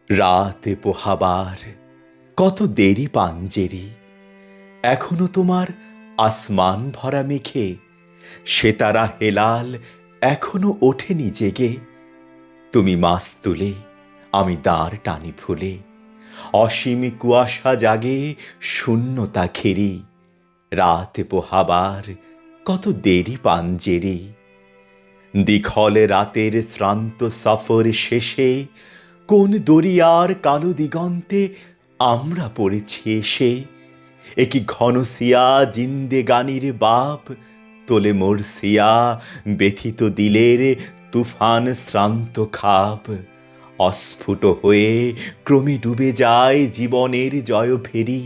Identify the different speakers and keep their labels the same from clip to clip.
Speaker 1: রাতে পোহাবার কত দেরি পাঞ্জেরি, এখনো তোমার আসমান ভরা মেঘে সেতারা হেলাল এখনো ওঠেনি জেগে। তুমি মাস তুলে আমি দাঁড় টানি ফুলে, অসীম কুয়াশা জাগে শূন্যতা ঘেরি। রাতে পোহাবার কত দেরি পাঞ্জেরি, দীঘলে রাতের শ্রান্ত সফর শেষে কোন দরিয়ার কালো দিগন্তে আমরা পড়েছি এসে। একি ঘনসিয়া জিন্দেগানির বাপ তোলে মোরসিয়া ব্যথিত দিলের তুফান শ্রান্ত খাপ। অস্ফুট হয়ে ক্রমে ডুবে যায় জীবনের জয় ফেরি।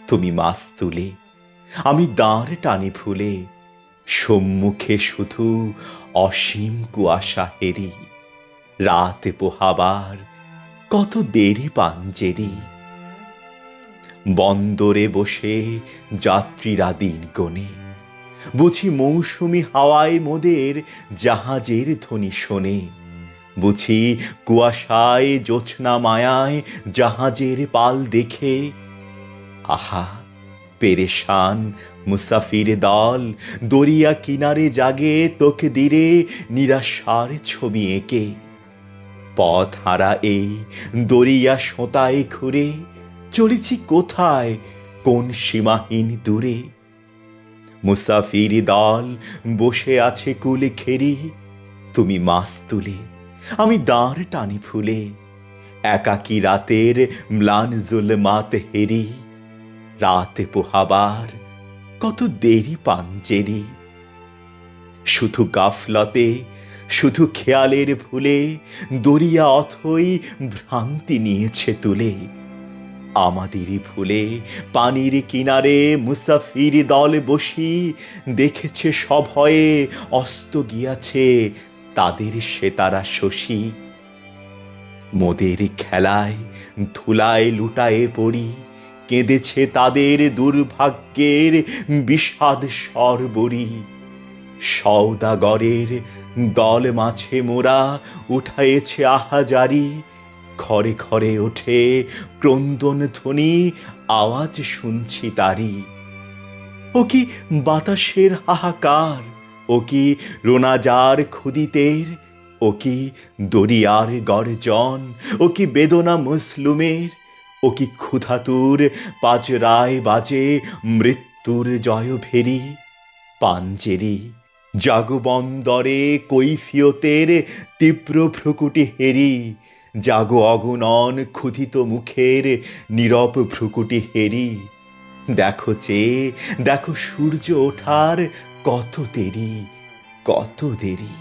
Speaker 1: তুমি মাস তুলে আমি দাঁড় টানি ফুলে, সম্মুখে শুধু অসীম কুয়াশা হেরি। রাতে পোহাবার কত দেরি পাঞ্জেরি, বন্দরে বসে যাত্রীরা দিন গোনে, বুঝি মৌসুমি হাওয়ায় মোদের জাহাজের ধ্বনি শোনে। বুঝি কুয়াশায় জোছনা মায়ায় জাহাজের পাল দেখে। আহা পেরেশান মুসাফির দল দরিয়া কিনারে জাগে তকদিরে নিরাশার ছবি এঁকে। পথ হারা এই দরিয়া সোঁতায় ঘুরে চলেছি কোথায় কোন সীমাহীন দূরে। মুসাফির দল বসে আছে কুল ঘেরি, তুমি মাস তুলে আমি দাঁড় টানি ফুলে। একাকী রাতের ম্লান জুলমাত হেরি, রাতে পোহাবার কত দেরি পাঞ্জেরি। শুধু গাফলতে শুধু খেয়ালের ভুলে দরিয়া অথই ভ্রান্তি নিয়েছে তুলে। আমাদেরই ভুলে পানির কিনারে মুসাফির দল বসি দেখেছে সভয়ে অস্ত গিয়াছে তাদের সেতারা শশী। মোদের খেলায় ধুলায় লুটায়ে পড়ি কেঁদেছে তাদের দুর্ভাগ্যের বিষাদ সরবরি। সওদাগরের দল মাঝে মোরা উঠায়েছে আহাজারি, ঘরে ঘরে ওঠে ক্রন্দন ধ্বনি আওয়াজ শুনছি তারি। ও কি বাতাসের হাহাকার, ও কি রোনাজার খুদিতের, ও কি দরিয়ার গর্জন, ও কি বেদনা মুসলুমের, ও কি ক্ষুধাতুর পাজরায় বাজে মৃত্যুর জয় ভেরি। পাঞ্জেরি জাগো বন্দরে কৈফিয়তের তীব্র ভ্রুকুটি হেরি, জাগো অগুণন ক্ষুধিত মুখের নীরব ভ্রুকুটি হেরি। দেখো চেয়ে দেখো সূর্য ওঠার কত দেরি, কত দেরি।